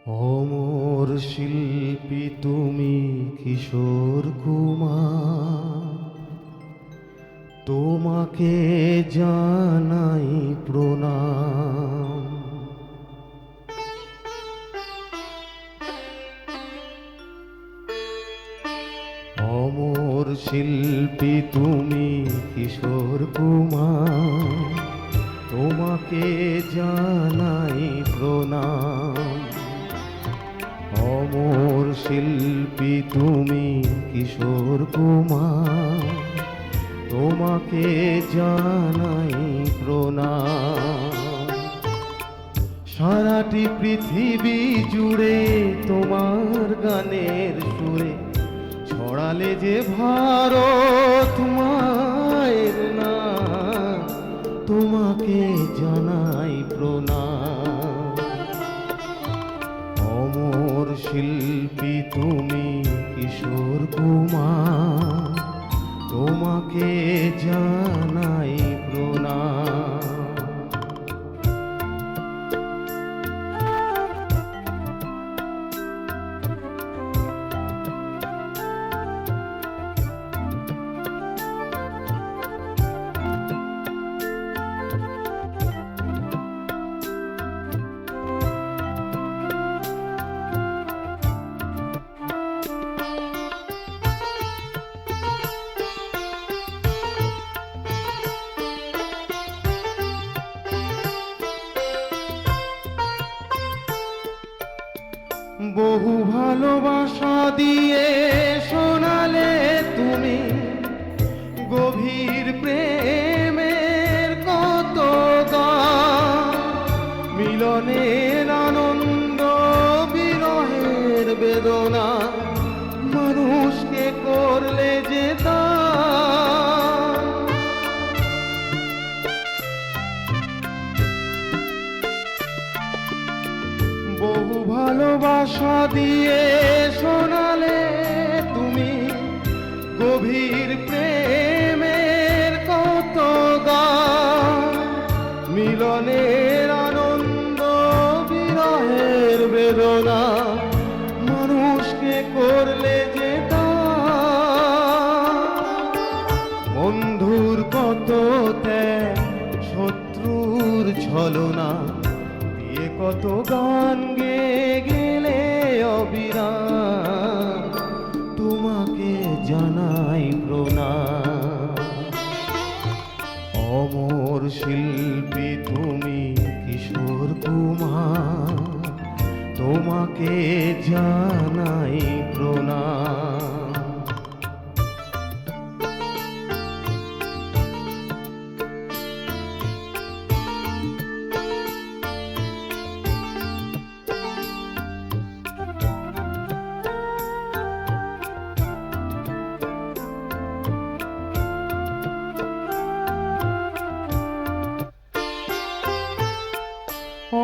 অমর শিল্পী তুমি কিশোর কুমার, তোমাকে জানাই প্রণাম। অমর শিল্পী তুমি কিশোর কুমার, তোমাকে জানাই প্রণাম। অমর শিল্পী তুমি কিশোর কুমার, তোমাকে জানাই প্রণাম। সারাটি পৃথিবী জুড়ে তোমার গানের সুরে ছড়ালে যে ভারত মায়ের নাম, তোমাকে জানাই প্রণাম। অমর শিল্পী তুমি কিশোর কুমার, তোমাকে জানাই প্রণাম। বহু ভালোবাসা দিয়ে শোনালে তুমি গভীর প্রেমের কত গান। মিলনের আনন্দ বিরহের বেদনা মানুষকে করলে যে দান। বহু ভালোবাসা দিয়ে শোনালে তুমি গভীর প্রেমের কত গান। মিলনের আনন্দ বিরহের বেদনা মানুষকে করলে যে দান। বন্ধুর কত ত্যাগ, শত্রুর ছলনা, কত গান গেয়ে গেলে অবিরাম, তোমাকে জানাই প্রণাম। অমর শিল্পী তুমি কিশোর কুমার, তোমাকে জানাই প্রণাম।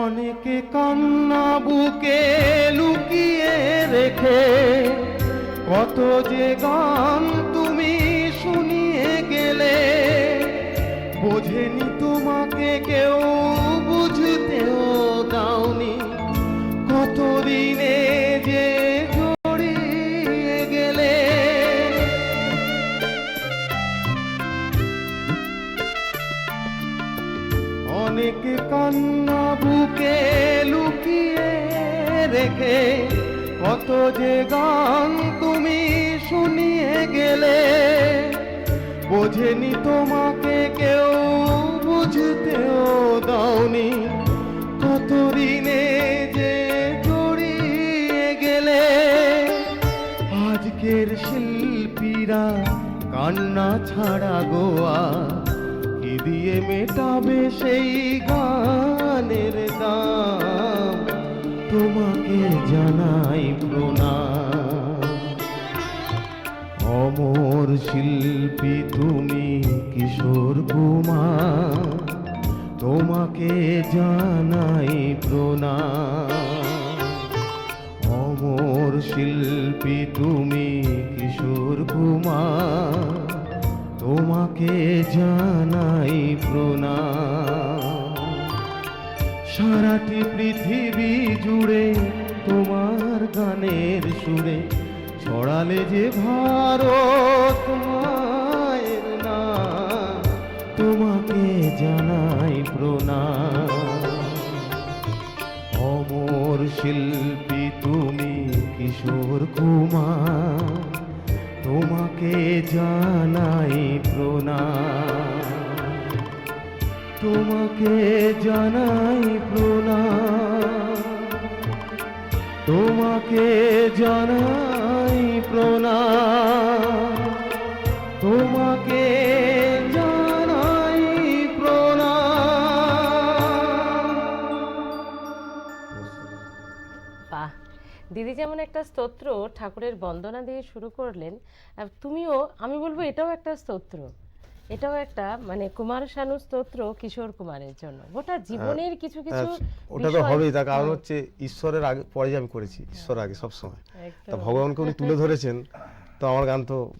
অনেকে কান্না বুকে লুকিয়ে রেখে কত যে গান তুমি শুনিয়ে গেলে। বোঝেনি তোমাকে কেউ, বুঝতেও দাওনি, কত দিনে যে জড়িয়ে গেলে। অনেকে কান্না বুকে লুকিয়ে রেখে কত যে গান তুমি শুনিয়ে গেলে। বোঝেনি তোমাকে কেউ, বুঝতেও দাওনি, কত ঋণে যে জড়িয়ে গেলে। আজকের শিল্পীরা কান্না ছাড়া গোয়া কি দিয়ে মেটাবে সেই গানের দাম, তোমাকে জানাই প্রণাম। অমর শিল্পী তুমি কিশোর কুমার, তোমাকে জানাই প্রণাম। অমর শিল্পী তুমি কিশোর কুমার, তোমাকে জানাই প্রণাম। সারাটি পৃথিবী জুড়ে গানের সুরে ছড়ালে যে ভারত মায়ের নাম, তোমাকে জানাই প্রণাম। অমর শিল্পী তুমি কিশোর কুমার, তোমাকে জানাই প্রণাম, তোমাকে জানাই প্রণাম, তোমাকে জানাই প্রণাম, তোমাকে জানাই প্রণাম। বাহ, দিদি যেমন একটা স্তোত্র ঠাকুরের বন্দনা দিয়ে শুরু করলেন, আর তুমিও, আমি বলবো এটাও একটা স্তোত্র, এটাও একটা মানে কুমার শানু স্তোত্র কিশোর কুমারের জন্য। গোটা জীবনের কিছু কিছু ওটা তো বিষয়- হবেই, তার কারণ হচ্ছে ঈশ্বরের আগে পরে আমি করেছি, ঈশ্বর আগে সব সময়। একদম। তা ভগবানকে উনি তুলে ধরেছেন, তো আমার গান তো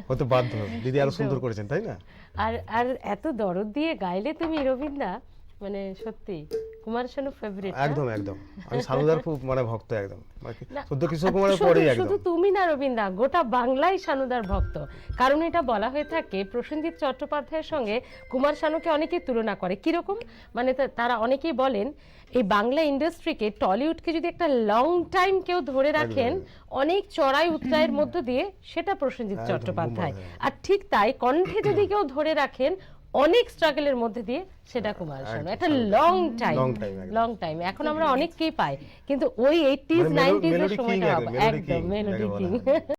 হতে বাধ্য। দিদি আরো সুন্দর করেছেন, তাই না? আর আর এত দরদ দিয়ে গাইলে তুমি রবীন্দ্রা, মানে সত্যি কুমার শানু ফেভারিট। একদম একদম, আমি সানুদার খুব মানে ভক্ত একদম, মানে না, সদ্য কিশোর কুমারের শুধু- পরেই শুধু একদম। তুমি না রবীন্দ্রা, গোটা বাংলাই শানুদার ভক্ত। কারণ এটা বলা হয়ে থাকে প্রসেনজিৎ চট্টোপাধ্যায়ের সঙ্গে কুমার শানুকে অনেকেই তুলনা করে। কিরকম মানে তারা অনেকেই বলেন এই বাংলা ইন্ডাস্ট্রিকে, টলিউডকে যদি একটা লং টাইম কেউ ধরে রাখেন অনেক চড়াই উৎরাইয়ের মধ্য দিয়ে, সেটা প্রসেনজিৎ একদম, চট্টোপাধ্যায়। বুম্বাই। আর ঠিক তাই কণ্ঠে যদি কেউ ধরে রাখেন অনেক স্ট্রাগলের মধ্যে দিয়ে, সেটা কুমার শানু। একদম, একটা লং টাইম, long time, একদম। Long time. এখন আমরা অনেককেই পাই, কিন্তু ওই 80s মানে 90s এর melody king সময়টা একদম, melody একদম king, মেলোডি যাকে বলা কিং। হয়।